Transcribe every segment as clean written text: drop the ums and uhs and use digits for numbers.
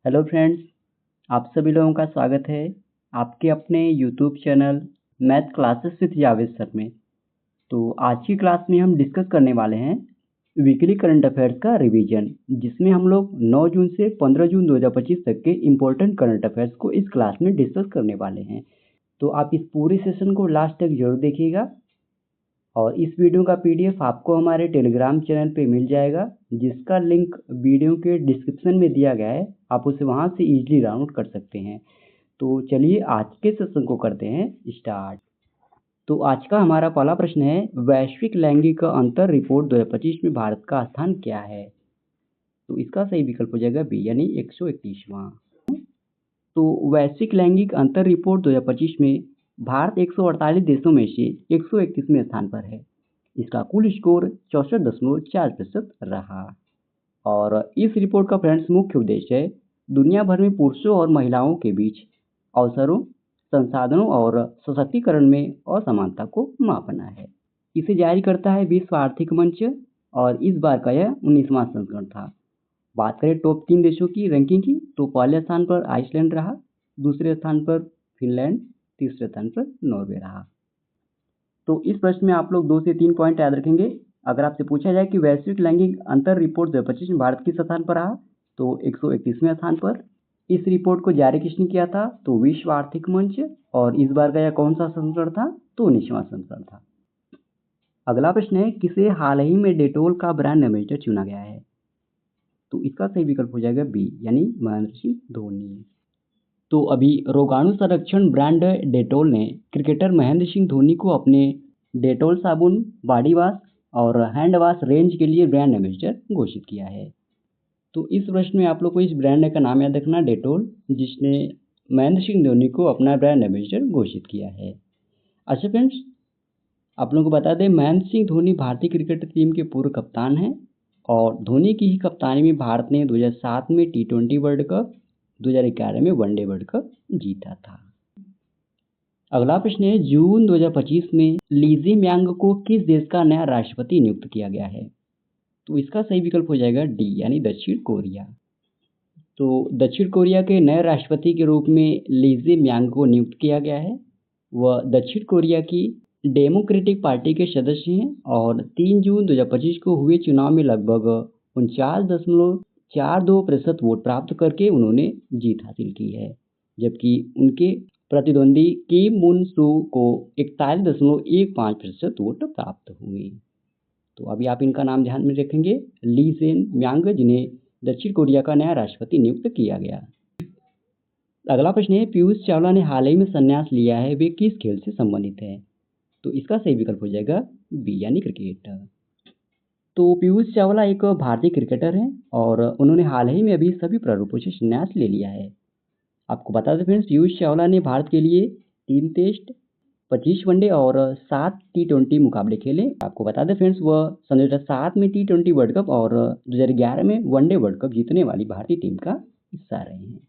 Hello friends, आप सभी लोगों का स्वागत है आपके अपने YouTube channel math classes with Javed sir में। तो आज की क्लास में हम डिस्कस करने वाले हैं वीकली करंट अफेयर्स का रिवीजन, जिसमें हम लोग 9 जून से 15 जून 2025 तक के इम्पोर्टेंट करंट अफेयर्स को इस क्लास में डिस्कस करने वाले हैं। तो आप इस पूरे सेशन को लास्ट तक जरूर देखिएगा और इस वीडियो का पीडीएफ आपको हमारे टेलीग्राम चैनल पे मिल जाएगा, जिसका लिंक वीडियो के डिस्क्रिप्शन में दिया गया है। आप उसे वहां से इजीली डाउनलोड कर सकते हैं। तो चलिए आज के सेशन को करते हैं स्टार्ट। तो आज का हमारा पहला प्रश्न है, वैश्विक लैंगिक अंतर रिपोर्ट 2025 में भारत का स्थान क्या है? तो इसका सही विकल्प हो जाएगा बी, यानी 131वां। तो वैश्विक लैंगिक अंतर रिपोर्ट 2025 में भारत 148 देशों में से 131वें स्थान पर है। इसका कुल स्कोर 64.4% रहा। और इस रिपोर्ट का फ्रेंड्स मुख्य उद्देश्य है दुनिया भर में पुरुषों और महिलाओं के बीच अवसरों, संसाधनों और सशक्तिकरण में असमानता को मापना है। इसे जारी करता है विश्व आर्थिक मंच और इस बार का यह 19वां संस्करण था। बात करें टॉप 3 देशों की रैंकिंग की, तो पहले स्थान पर आइसलैंड रहा, दूसरे स्थान पर फिनलैंड, तीसरे स्थान पर नॉर्वे रहा। तो इस प्रश्न में आप लोग 2 से 3 पॉइंट याद रखेंगे। अगर आपसे पूछा जाए कि वैश्विक लैंगिक अंतर रिपोर्ट 2025 में भारत किस स्थान पर रहा, तो 131वें स्थान पर। इस रिपोर्ट को जारी किसने किया था, तो विश्व आर्थिक मंच, और इस बार का यह कौन सा संस्करण था, तो 19वां संस्करण था। अगला प्रश्न है, किसे हाल ही में डेटोल का ब्रांड एम्बेसडर चुना गया है? तो इसका सही विकल्प हो जाएगा बी, यानी महेंद्र सिंह धोनी। तो अभी रोगाणु संरक्षण ब्रांड डेटोल ने क्रिकेटर महेंद्र सिंह धोनी को अपने डेटोल साबुन, बॉडी वॉश और हैंड वॉश रेंज के लिए ब्रांड एम्बेसडर घोषित किया है। तो इस प्रश्न में आप लोग को इस ब्रांड का नाम याद रखना, डेटोल, जिसने महेंद्र सिंह धोनी को अपना ब्रांड एम्बेसडर घोषित किया है। अच्छा फ्रेंड्स, आप लोगों को बता दें, महेंद्र सिंह धोनी भारतीय क्रिकेट टीम के पूर्व कप्तान हैं और धोनी की ही कप्तानी में भारत ने 2007 में T20 वर्ल्ड कप, 2011 में वनडे वर्ल्ड कप जीता था। अगला प्रश्न है, जून 2025 में लीजी म्यांग को किस देश का नया राष्ट्रपति नियुक्त किया गया है? तो इसका सही विकल्प हो जाएगा डी, यानी दक्षिण कोरिया। तो दक्षिण कोरिया के नए राष्ट्रपति के रूप में लीजी म्यांग को नियुक्त किया गया है। वह दक्षिण कोरिया की डेमोक्रेटिक पार्टी के सदस्य हैं और 3 जून 2025 को हुए चुनाव में लगभग 49.42% वोट प्राप्त करके उन्होंने जीत हासिल की है, जबकि उनके प्रतिद्वंदी किम मुन सू को 41.15% वोट प्राप्त हुए। तो अभी आप इनका नाम ध्यान में रखेंगे, ली जेन म्यांग, जिन्हें दक्षिण कोरिया का नया राष्ट्रपति नियुक्त किया गया। अगला प्रश्न है, पीयूष चावला ने हाल ही में संन्यास लिया है, वे किस खेल से संबंधित है? तो इसका सही विकल्प हो जाएगा बी, यानी क्रिकेट। तो पीयूष चावला एक भारतीय क्रिकेटर हैं और उन्होंने हाल ही में अभी सभी प्रारूपों से संन्यास ले लिया है। आपको बता दें फ्रेंड्स, पीयूष चावला ने भारत के लिए 3 टेस्ट, 25 वनडे और 7 T20 मुकाबले खेले। आपको बता दें फ्रेंड्स, वह सन 2007 में T20 वर्ल्ड कप और 2011 में वनडे वर्ल्ड कप जीतने वाली भारतीय टीम का हिस्सा रहे हैं।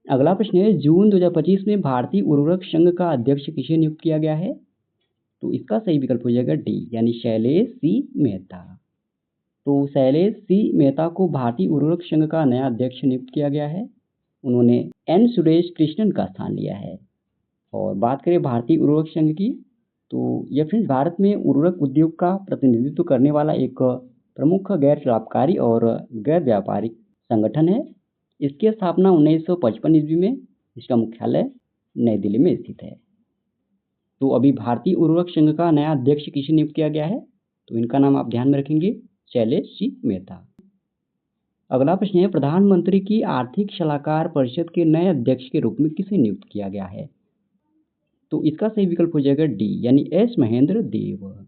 अगला प्रश्न है, जून 2025 में भारतीय उर्वरक संघ का अध्यक्ष किसे नियुक्त किया गया है? तो इसका सही विकल्प हो जाएगा डी, यानी शैलेश सी मेहता। तो शैलेश सी मेहता को भारतीय उर्वरक संघ का नया अध्यक्ष नियुक्त किया गया है। उन्होंने एन सुरेश कृष्णन का स्थान लिया है। और बात करें भारतीय उर्वरक संघ की, तो यह फ्रेंड्स भारत में उर्वरक उद्योग का प्रतिनिधित्व करने वाला एक प्रमुख गैर लाभकारी और गैर व्यापारिक संगठन है। इसकी स्थापना 1955 ईस्वी में, इसका मुख्यालय नई दिल्ली में स्थित है। तो अभी भारतीय उर्वरक संघ का नया अध्यक्ष किसे नियुक्त किया गया है? तो इनका नाम आप ध्यान में रखेंगे, शैलेश सी मेहता। अगला प्रश्न है, प्रधानमंत्री की आर्थिक सलाहकार परिषद के नए अध्यक्ष के रूप में किसे नियुक्त किया गया है? तो इसका सही विकल्प हो जाएगा डी, यानी एस महेंद्र देव।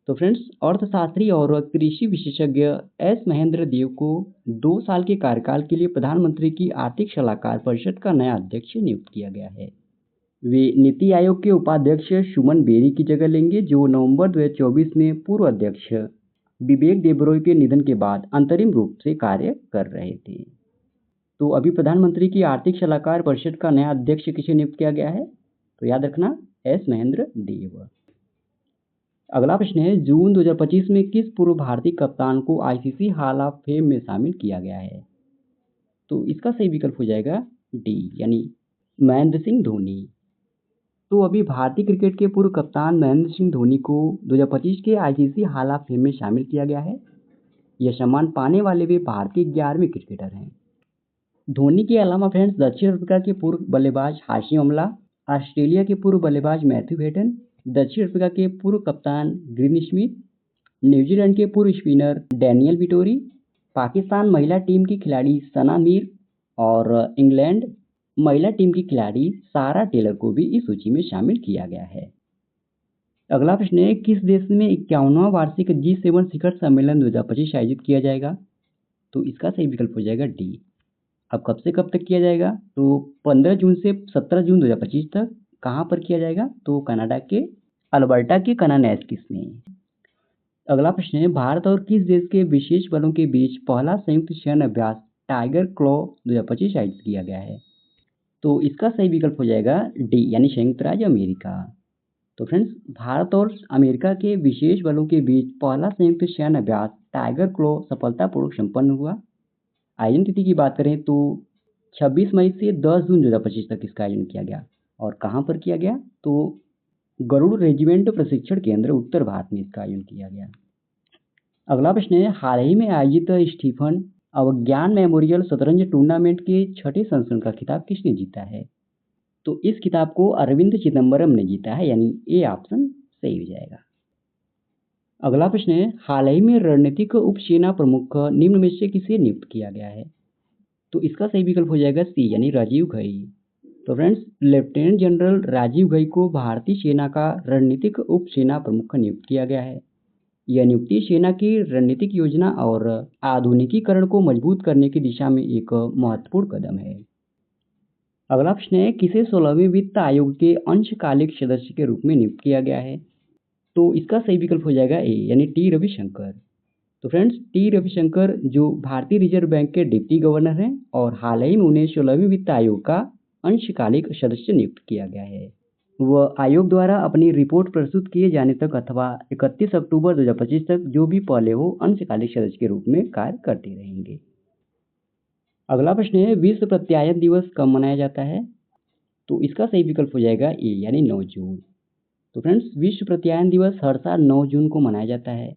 तो फ्रेंड्स, अर्थशास्त्री और कृषि विशेषज्ञ एस महेंद्र देव को 2 साल के कार्यकाल के लिए प्रधानमंत्री की आर्थिक सलाहकार परिषद का नया अध्यक्ष नियुक्त किया गया है। वे नीति आयोग के उपाध्यक्ष सुमन बेरी की जगह लेंगे, जो नवंबर 2024 में पूर्व अध्यक्ष विवेक देबरॉय के निधन के बाद अंतरिम रूप से कार्य कर रहे थे। तो अभी प्रधानमंत्री की आर्थिक सलाहकार परिषद का नया अध्यक्ष किसे नियुक्त किया गया है? तो याद रखना, एस महेंद्र देव। अगला प्रश्न है, जून 2025 में किस पूर्व भारतीय कप्तान को आईसीसी हॉल ऑफ फेम में शामिल किया गया है? तो इसका सही विकल्प हो जाएगा डी यानी महेंद्र सिंह धोनी। तो अभी भारतीय क्रिकेट के पूर्व कप्तान महेंद्र सिंह धोनी को 2025 के आईसीसी हॉल ऑफ फेम में शामिल किया गया है। यह सम्मान पाने वाले वे भारतीय 11वें क्रिकेटर हैं। धोनी के अलावा फ्रेंड्स दक्षिण अफ्रीका के पूर्व बल्लेबाज हाशिम अमला, ऑस्ट्रेलिया के पूर्व बल्लेबाज मैथ्यू हेटन, दक्षिण अफ्रीका के पूर्व कप्तान ग्रीन स्मिथ, न्यूजीलैंड के पूर्व स्पिनर डैनियल विटोरी, पाकिस्तान महिला टीम की खिलाड़ी सना मीर और इंग्लैंड महिला टीम की खिलाड़ी सारा टेलर को भी इस सूची में शामिल किया गया है। अगला प्रश्न है, किस देश में 51वां वार्षिक G7 शिखर सम्मेलन 2025 आयोजित किया जाएगा? तो इसका सही विकल्प हो जाएगा डी। अब कब से कब तक किया जाएगा? तो 15 जून से 17 जून 2025 तक। कहाँ पर किया जाएगा? तो कनाडा के अल्बर्टा के कनानेस्किस में। अगला प्रश्न है, भारत और किस देश के विशेष बलों के बीच पहला संयुक्त सैन्य अभ्यास टाइगर क्लॉ 2025 आयोजित किया गया है? तो इसका सही विकल्प हो जाएगा डी यानी संयुक्त राज्य अमेरिका। तो फ्रेंड्स, भारत और अमेरिका के विशेष बलों के बीच पहला संयुक्त सैन्य अभ्यास टाइगर क्लॉ सफलतापूर्वक संपन्न हुआ। आयोजन तिथि की बात करें तो 26 मई से 10 जून 2025 तक इसका आयोजन किया गया। और कहाँ पर किया गया? तो गरुड़ रेजिमेंट प्रशिक्षण केंद्र उत्तर भारत में इसका आयोजन किया गया। अगला प्रश्न है, हाल ही में आयोजित स्टीफन अवज्ञान मेमोरियल शतरंज टूर्नामेंट के 6ठे संस्करण का खिताब किसने जीता है? तो इस खिताब को अरविंद चिदम्बरम ने जीता है, यानी ए ऑप्शन सही हो जाएगा। अगला प्रश्न है, हाल ही में रणनीतिक उप सेना प्रमुख निम्न में से किसे नियुक्त किया गया है? तो इसका सही विकल्प हो जाएगा सी यानी राजीव घई। तो friends, lieutenant general Rajiv Ghai को भारतीय सेना का रणनीतिक उप सेना प्रमुख नियुक्त किया गया है। यह नियुक्ति सेना की रणनीतिक योजना और आधुनिकीकरण को मजबूत करने की दिशा में एक महत्वपूर्ण कदम है। अगला प्रश्न है, किसे 16वें वित्त आयोग के अंशकालिक सदस्य के रूप में नियुक्त किया गया है? तो इसका सही विकल्प हो जाएगा ए यानी टी रविशंकर। तो फ्रेंड्स, टी रविशंकर जो भारतीय रिजर्व बैंक के डिप्टी गवर्नर हैं और हाल ही में उन्हें 16वें वित्त आयोग का अंशकालिक सदस्य नियुक्त किया गया है। वह आयोग द्वारा अपनी रिपोर्ट प्रस्तुत किए जाने तक अथवा 31 अक्टूबर 2025 तक जो भी पहले हो अंशकालिक सदस्य के रूप में कार्य करते रहेंगे। अगला प्रश्न है, विश्व प्रत्यायन दिवस कब मनाया जाता है? तो इसका सही विकल्प हो जाएगा ए यानी 9 जून। तो फ्रेंड्स, विश्व प्रत्यायन दिवस हर साल 9 जून को मनाया जाता है।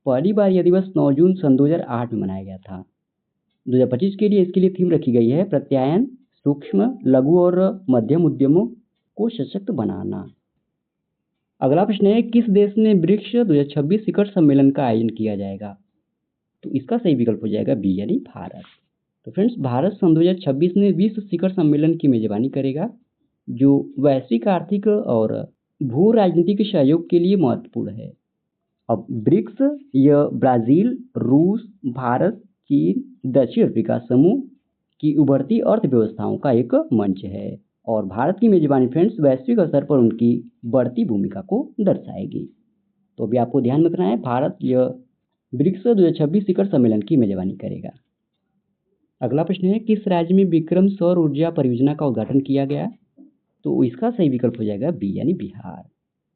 पहली बार यह दिवस 9 जून सन 2008 में मनाया गया था। 2025 के लिए इसके लिए थीम रखी गई है प्रत्यायन, सूक्ष्म, लघु और मध्यम उद्यमों को सशक्त बनाना। अगला प्रश्न है, किस देश में ब्रिक्स 2026 शिखर सम्मेलन का आयोजन किया जाएगा? तो इसका सही विकल्प हो जाएगा बी यानी भारत। तो फ्रेंड्स, भारत सन 2026 में विश्व शिखर सम्मेलन की मेजबानी करेगा जो वैश्विक आर्थिक और भू राजनीतिक सहयोग के लिए महत्वपूर्ण है। अब ब्रिक्स यह ब्राजील, रूस, भारत, चीन, दक्षिण अफ्रीका समूह की उभरती अर्थव्यवस्थाओं का एक मंच है और भारत की मेजबानी फ्रेंड्स वैश्विक स्तर पर उनकी बढ़ती भूमिका को दर्शाएगी। तो अभी आपको ध्यान रखना है, भारत यह ब्रिक्स 2026 शिखर सम्मेलन की मेजबानी करेगा। अगला प्रश्न है, किस राज्य में विक्रम सौर ऊर्जा परियोजना का उद्घाटन किया गया? तो इसका सही विकल्प हो जाएगा बी यानी बिहार।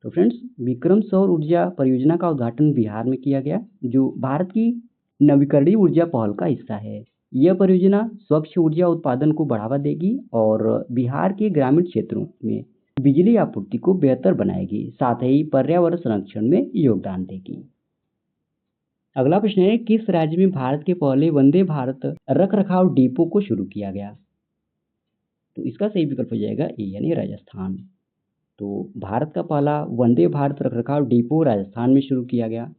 तो फ्रेंड्स, विक्रम सौर ऊर्जा परियोजना का उद्घाटन बिहार में किया गया जो भारत की नवीकरणीय ऊर्जा पहल का हिस्सा है। यह परियोजना स्वच्छ ऊर्जा उत्पादन को बढ़ावा देगी और बिहार के ग्रामीण क्षेत्रों में बिजली आपूर्ति को बेहतर बनाएगी, साथ ही पर्यावरण संरक्षण में योगदान देगी। अगला प्रश्न है, किस राज्य में भारत के पहले वंदे भारत रखरखाव डिपो को शुरू किया गया? तो इसका सही विकल्प हो जाएगा ए यानी राजस्थान। तो भारत का पहला वंदे भारत रखरखाव डिपो राजस्थान में शुरू किया गया।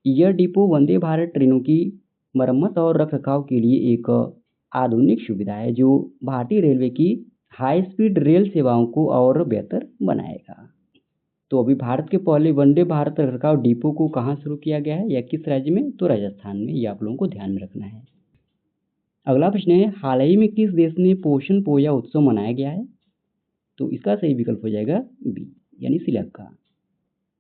यह डिपो वंदे भारत ट्रेनों की मरम्मत और रखरखाव के लिए एक आधुनिक सुविधा है जो भारतीय रेलवे की हाई स्पीड रेल सेवाओं को और बेहतर बनाएगा। तो अभी भारत के पहले वंदे भारत रखरखाव डिपो को कहाँ शुरू किया गया है या किस राज्य में? तो राजस्थान में। ये आप लोगों को ध्यान में रखना है। अगला प्रश्न है, हाल ही में किस देश में पोषण पोया उत्सव मनाया गया है? तो इसका सही विकल्प हो जाएगा बी यानी श्रीलंका।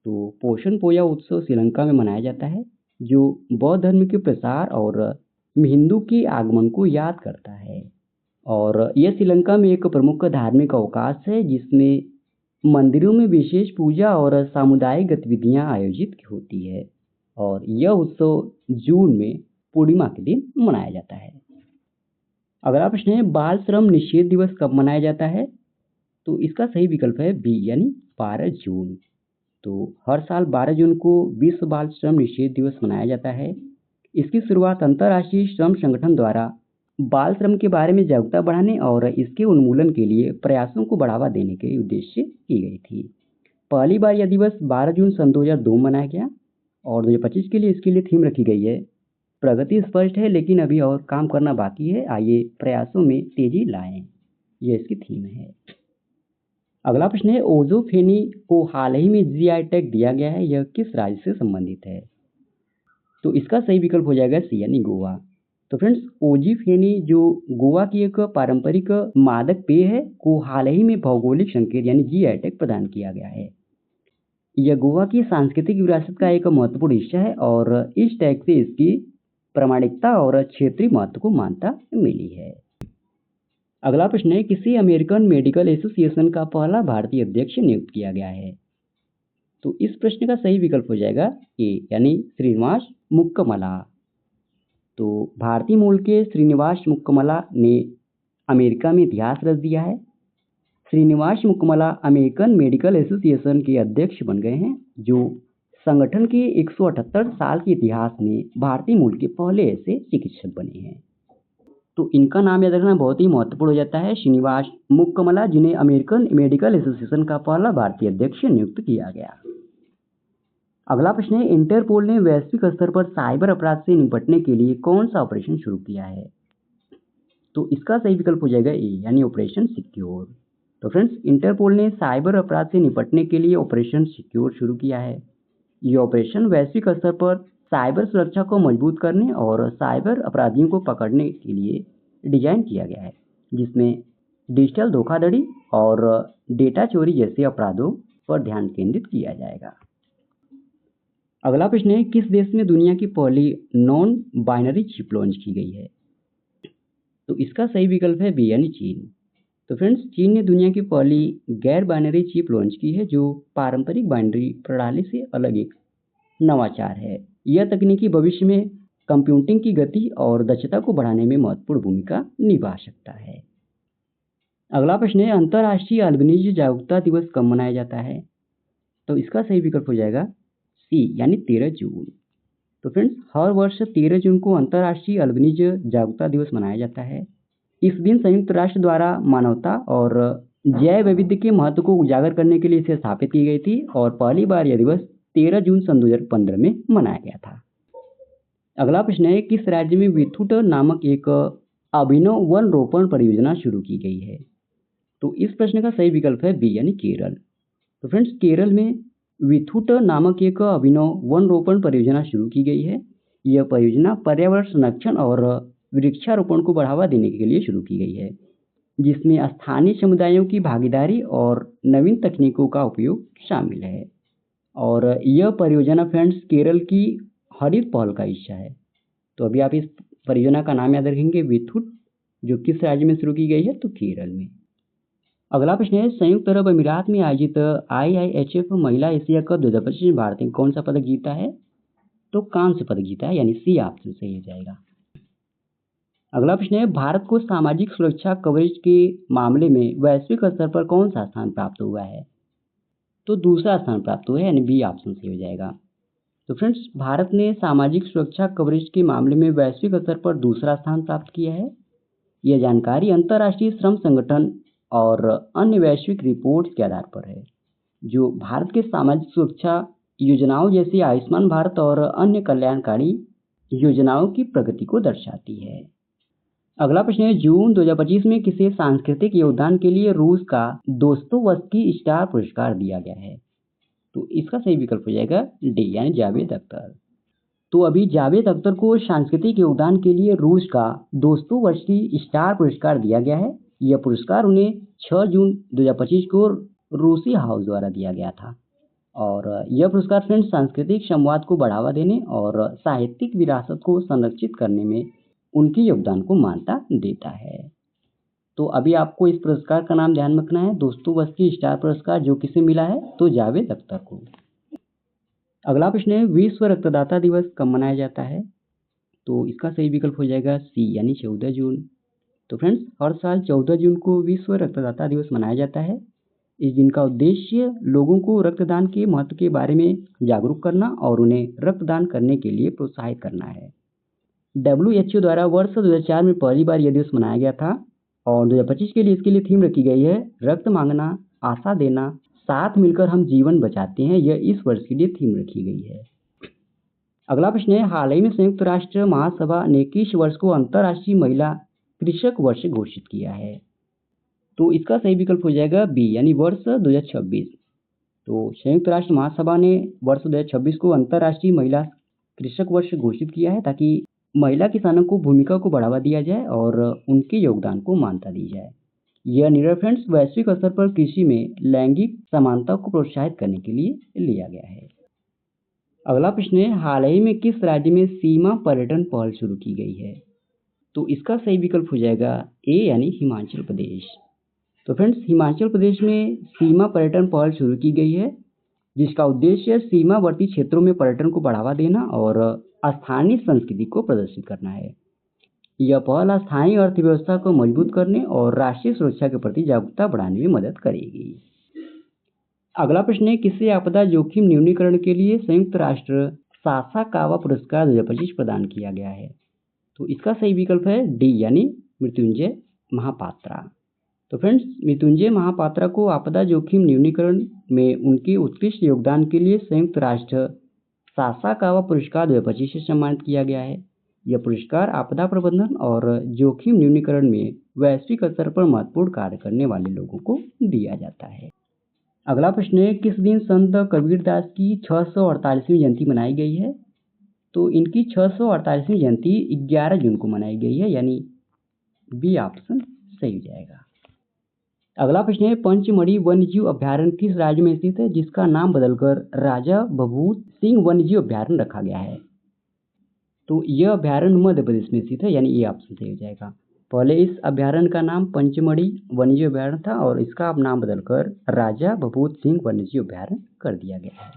तो पोषण पोया उत्सव श्रीलंका में मनाया जाता है जो बौद्ध धर्म के प्रसार और हिंदू के आगमन को याद करता है और यह श्रीलंका में एक प्रमुख धार्मिक अवकाश है जिसमें मंदिरों में विशेष पूजा और सामुदायिक गतिविधियां आयोजित होती है और यह उत्सव जून में पूर्णिमा के दिन मनाया जाता है। अगला प्रश्न है बाल श्रम निषेध दिवस कब मनाया जाता है? तो इसका सही विकल्प है बी यानी 12 जून। तो हर साल 12 जून को विश्व बाल श्रम निषेध दिवस मनाया जाता है। इसकी शुरुआत अंतर्राष्ट्रीय श्रम संगठन द्वारा बाल श्रम के बारे में जागरूकता बढ़ाने और इसके उन्मूलन के लिए प्रयासों को बढ़ावा देने के उद्देश्य से की गई थी। पहली बार यह दिवस 12 जून सन 2002 में मनाया गया और 2025 के लिए इसके लिए थीम रखी गई है प्रगति स्पष्ट है लेकिन अभी और काम करना बाकी है, आइए प्रयासों में तेजी लाएं। यह इसकी थीम है। अगला प्रश्न है ओजोफेनी को हाल ही में जीआई टैग दिया गया है, यह किस राज्य से संबंधित है? तो इसका सही विकल्प हो जाएगा सी यानी गोवा। तो फ्रेंड्स ओजीफेनी जो गोवा की एक पारंपरिक मादक पेय है को हाल ही में भौगोलिक संकेत यानी जीआई टैग प्रदान किया गया है। यह गोवा की सांस्कृतिक विरासत का एक महत्वपूर्ण हिस्सा है और इस टैग से इसकी प्रामाणिकता और क्षेत्रीय महत्व को मान्यता मिली है। अगला प्रश्न है किसी अमेरिकन मेडिकल एसोसिएशन का पहला भारतीय अध्यक्ष नियुक्त किया गया है? तो इस प्रश्न का सही विकल्प हो जाएगा ए यानी श्रीनिवास मुक्कमला। तो भारतीय मूल के श्रीनिवास मुक्कमला ने अमेरिका में इतिहास रच दिया है। श्रीनिवास मुक्कमला अमेरिकन मेडिकल एसोसिएशन के अध्यक्ष बन गए हैं जो संगठन के 178 साल के इतिहास में भारतीय मूल के पहले ऐसे चिकित्सक बने हैं। तो इनका नाम याद रखना बहुत ही महत्वपूर्ण हो जाता है श्रीनिवास मुक्कमला, जिन्हें अमेरिकन मेडिकल एसोसिएशन का पहला भारतीय अध्यक्ष नियुक्त किया गया। अगला प्रश्न है इंटरपोल ने वैश्विक स्तर पर साइबर अपराध से निपटने के लिए कौन सा ऑपरेशन शुरू किया है? तो इसका सही विकल्प हो जाएगा ए यानी ऑपरेशन सिक्योर। तो फ्रेंड्स इंटरपोल ने साइबर अपराध से निपटने के लिए ऑपरेशन सिक्योर शुरू किया है। यह ऑपरेशन वैश्विक स्तर पर साइबर सुरक्षा को मजबूत करने और साइबर अपराधियों को पकड़ने के लिए डिजाइन किया गया है, जिसमें डिजिटल धोखाधड़ी और डेटा चोरी जैसे अपराधों पर ध्यान केंद्रित किया जाएगा। अगला प्रश्न है किस देश में दुनिया की पहली नॉन बाइनरी चिप लॉन्च की गई है? तो इसका सही विकल्प है बी यानी चीन। तो फ्रेंड्स चीन ने दुनिया की पहली गैर बाइनरी चिप लॉन्च की है जो पारंपरिक बाइनरी प्रणाली से अलग एक नवाचार है। यह तकनीकी भविष्य में कंप्यूटिंग की गति और दक्षता को बढ़ाने में महत्वपूर्ण भूमिका निभा सकता है। अगला प्रश्न है अंतर्राष्ट्रीय अल्बिनिज्म जागरूकता दिवस कब मनाया जाता है? तो इसका सही विकल्प हो जाएगा सी यानी 13 जून। तो फ्रेंड्स हर वर्ष 13 जून को अंतर्राष्ट्रीय अल्बिनिज्म जागरूकता दिवस मनाया जाता है। इस दिन संयुक्त राष्ट्र द्वारा मानवता और जैव वैविध्य के महत्व को उजागर करने के लिए इसे स्थापित की गई थी और पहली बार यह दिवस 13 जून सन 2015 में मनाया गया था। अगला प्रश्न है किस राज्य में विथुट नामक एक अभिनव वन रोपण परियोजना शुरू की गई है? तो इस प्रश्न का सही विकल्प है बी यानी केरल। तो फ्रेंड्स केरल में विथुट नामक एक अभिनव वन रोपण परियोजना शुरू की गई है। यह परियोजना पर्यावरण संरक्षण और वृक्षारोपण को बढ़ावा देने के लिए शुरू की गई है, जिसमें स्थानीय समुदायों की भागीदारी और नवीन तकनीकों का उपयोग शामिल है। और यह परियोजना फ्रेंड्स केरल की हरित पहल का हिस्सा है। तो अभी आप इस परियोजना का नाम याद रखेंगे विथुट, जो किस राज्य में शुरू की गई है? तो केरल में। अगला प्रश्न है संयुक्त अरब अमीरात में आयोजित IIHF महिला एशिया कप 2025 में भारत ने कौन सा पदक जीता है? तो कांस्य पदक जीता है यानी सी ऑप्शन सही हो जाएगा। अगला प्रश्न है भारत को सामाजिक सुरक्षा कवरेज के मामले में वैश्विक स्तर पर कौन सा स्थान प्राप्त हुआ है? तो दूसरा स्थान प्राप्त हुआ है यानी बी ऑप्शन सही हो जाएगा। तो फ्रेंड्स भारत ने सामाजिक सुरक्षा कवरेज के मामले में वैश्विक स्तर पर दूसरा स्थान प्राप्त किया है। यह जानकारी अंतर्राष्ट्रीय श्रम संगठन और अन्य वैश्विक रिपोर्ट्स के आधार पर है, जो भारत के सामाजिक सुरक्षा योजनाओं जैसी आयुष्मान भारत और अन्य कल्याणकारी योजनाओं की प्रगति को दर्शाती है। अगला प्रश्न है जून 2025 में किसे सांस्कृतिक योगदान के लिए रूस का दोस्तोवस्की स्टार पुरस्कार दिया गया है? तो इसका सही विकल्प हो जाएगा डी यानी जावेद अख्तर। तो अभी जावेद अख्तर को सांस्कृतिक योगदान के लिए रूस का दोस्तोवस्की स्टार पुरस्कार दिया गया है। यह पुरस्कार उन्हें 6 जून 2025 को रूसी हाउस द्वारा दिया गया था और यह पुरस्कार फ्रेंड्स सांस्कृतिक संवाद को बढ़ावा देने और साहित्यिक विरासत को संरक्षित करने में उनके योगदान को मान्यता देता है। तो अभी आपको इस पुरस्कार का नाम ध्यान रखना है, दोस्तोवस्की स्टार पुरस्कार, जो किसे मिला है? तो जावेद अख्तर को। अगला प्रश्न है विश्व रक्तदाता दिवस कब मनाया जाता है? तो इसका सही विकल्प हो जाएगा सी यानी 14 जून। तो फ्रेंड्स, हर साल 14 जून को विश्व रक्तदाता दिवस मनाया जाता है। इस दिन का उद्देश्य लोगों को रक्तदान के महत्व के बारे में जागरूक करना और उन्हें रक्तदान करने के लिए प्रोत्साहित करना है। WHO द्वारा वर्ष 2004 में पहली बार यह दिवस मनाया गया था और 2025 के लिए इसके लिए थीम रखी गई है, रक्त मांगना, आशा देना, साथ मिलकर हम जीवन बचाते हैं। यह इस वर्ष के लिए थीम रखी गई है। अगला प्रश्न है, हाल ही में संयुक्त राष्ट्र महासभा ने किस वर्ष को अंतर्राष्ट्रीय महिला कृषक वर्ष घोषित किया है? तो इसका सही विकल्प हो जाएगा बी, यानी वर्ष 2026। तो संयुक्त राष्ट्र महासभा ने वर्ष 2026 को अंतर्राष्ट्रीय महिला कृषक वर्ष घोषित किया है ताकि महिला किसानों को भूमिका को बढ़ावा दिया जाए और उनके योगदान को मान्यता दी जाए। यह निर्णय फ्रेंड्स वैश्विक स्तर पर कृषि में लैंगिक समानता को प्रोत्साहित करने के लिए लिया गया है। अगला प्रश्न है, हाल ही में किस राज्य में सीमा पर्यटन पहल शुरू की गई है? तो इसका सही विकल्प हो जाएगा ए, यानी हिमाचल प्रदेश। तो फ्रेंड्स, हिमाचल प्रदेश में सीमा पर्यटन पहल शुरू की गई है, जिसका उद्देश्य सीमावर्ती क्षेत्रों में पर्यटन को बढ़ावा देना और स्थानीय संस्कृति को प्रदर्शित करना है। यह पहल स्थानीय अर्थव्यवस्था को मजबूत करने और राष्ट्रीय सुरक्षा के प्रति जागरूकता बढ़ाने में मदद करेगी। अगला प्रश्न है, किसे आपदा जोखिम न्यूनीकरण के लिए संयुक्त राष्ट्र सासाकावा पुरस्कार 2025 प्रदान किया गया है? तो इसका सही विकल्प है डी, यानी मृत्युंजय महापात्रा। तो फ्रेंड्स, मृत्युंजय महापात्रा को आपदा जोखिम न्यूनीकरण में उनके उत्कृष्ट योगदान के लिए संयुक्त राष्ट्र सासाकावा पुरस्कार 2025 से सम्मानित किया गया है। यह पुरस्कार आपदा प्रबंधन और जोखिम न्यूनीकरण में वैश्विक स्तर पर महत्वपूर्ण कार्य करने वाले लोगों को दिया जाता है। अगला प्रश्न है, किस दिन संत कबीरदास की 648वीं जयंती मनाई गई है? तो इनकी 648वीं जयंती 11 जून को मनाई गई है, यानी बी ऑप्शन सही हो जाएगा। अगला प्रश्न है, पंचमढ़ी वन्यजीव अभ्यारण्य किस राज्य में स्थित है जिसका नाम बदलकर राजा भभूत सिंह वन्यजीव अभ्यारण्य रखा गया है? तो यह अभ्यारण्य मध्य प्रदेश में स्थित है, यानी ये ऑप्शन सही हो जाएगा। पहले इस अभ्यारण्य का नाम पंचमढ़ी वन्यजीव अभ्यारण्य था और इसका अब नाम बदलकर राजा भभूत सिंह वन्यजीव अभ्यारण्य कर दिया गया है।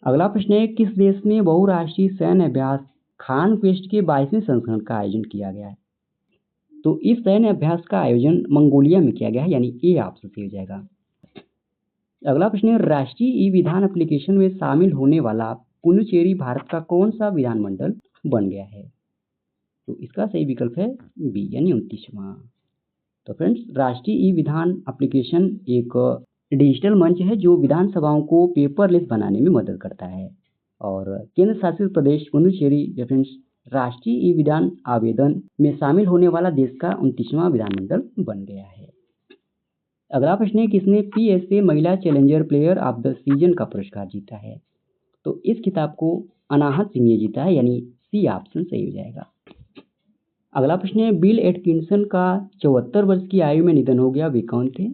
अगला प्रश्न है, किस देश में बहुराष्ट्रीय सैन्य अभ्यास खान क्वेस्ट के 22वें संस्करण का आयोजन किया गया है? तो इस सैन्य अभ्यास का आयोजन मंगोलिया में किया गया है, यानी ए ऑप्शन सही हो जाएगा। अगला प्रश्न है, राष्ट्रीय ई विधान एप्लीकेशन में शामिल होने वाला पुडुचेरी भारत का कौन सा विधानमंडल बन गया है? तो इसका सही विकल्प है बी, यानी 29वां। तो फ्रेंड्स, राष्ट्रीय ई विधान एप्लीकेशन एक डिजिटल मंच है जो विधानसभाओं को पेपरलेस बनाने में मदद करता है और केंद्र शासित प्रदेश पुडुचेरी फ्रेंड्स राष्ट्रीय ई विधान आवेदन में शामिल होने वाला देश का 29वां विधानमंडल बन गया है। अगला प्रश्न है, किसने PSA महिला challenger player of the season का पुरस्कार जीता है? तो इस खिताब को अनाहत सिंह ने जीता है, यानी सी ऑप्शन सही हो जाएगा। अगला प्रश्न है, बिल एटकिंसन का 74 वर्ष की आयु में निधन हो गया, वे कौन थे?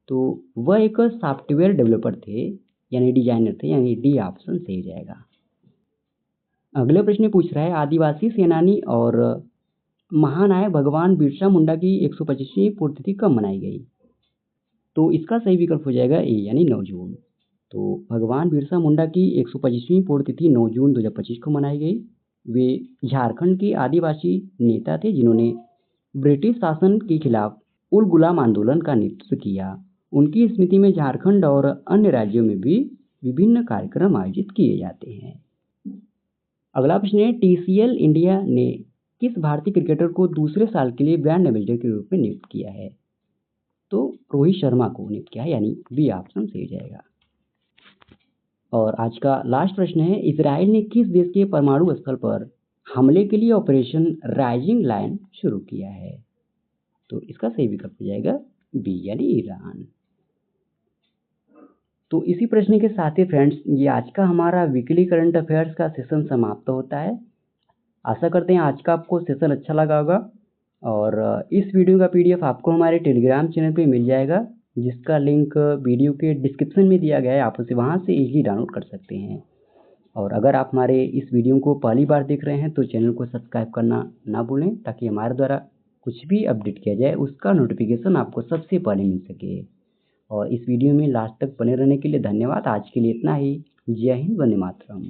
तो वह एक सॉफ्टवेयर डेवलपर थे, यानी डिजाइनर थे, यानी डी ऑप्शन सही हो जाएगा। अगले प्रश्न पूछ रहा है, आदिवासी सेनानी और महानायक भगवान बिरसा मुंडा की 125वीं पुण्यतिथि कब मनाई गई? तो इसका सही विकल्प हो जाएगा ए, यानी 9 जून। तो भगवान बिरसा मुंडा की 125वीं पुण्यतिथि 9 जून 2025 को मनाई गई। वे झारखंड के आदिवासी नेता थे जिन्होंने ब्रिटिश शासन के खिलाफ उल गुलाम आंदोलन का नेतृत्व किया। उनकी स्मृति में झारखंड और अन्य राज्यों में भी विभिन्न कार्यक्रम आयोजित किए जाते हैं। अगला प्रश्न है, TCL इंडिया ने किस भारतीय क्रिकेटर को दूसरे साल के लिए ब्रांड एम्बेसडर के रूप में नियुक्त किया है? तो रोहित शर्मा को नियुक्त किया है, यानी बी ऑप्शन सही जाएगा। और आज का लास्ट प्रश्न है, इजराइल ने किस देश के परमाणु स्थल पर हमले के लिए ऑपरेशन राइजिंग लायन शुरू किया है? तो इसका सही विकल्प हो जाएगा बी, यानी ईरान। तो इसी प्रश्न के साथ ही फ्रेंड्स, ये आज का हमारा वीकली करंट अफेयर्स का सेशन समाप्त होता है। आशा करते हैं आज का आपको सेशन अच्छा लगा होगा और इस वीडियो का PDF आपको हमारे टेलीग्राम चैनल पे मिल जाएगा, जिसका लिंक वीडियो के डिस्क्रिप्शन में दिया गया है। आप उसे वहाँ से इजीली डाउनलोड कर सकते हैं। और अगर आप हमारे इस वीडियो को पहली बार देख रहे हैं तो चैनल को सब्सक्राइब करना ना भूलें, ताकि हमारे द्वारा कुछ भी अपडेट किया जाए उसका नोटिफिकेशन आपको सबसे पहले मिल सके। और इस वीडियो में लास्ट तक बने रहने के लिए धन्यवाद। आज के लिए इतना ही। जय हिंद, वंदे मातरम।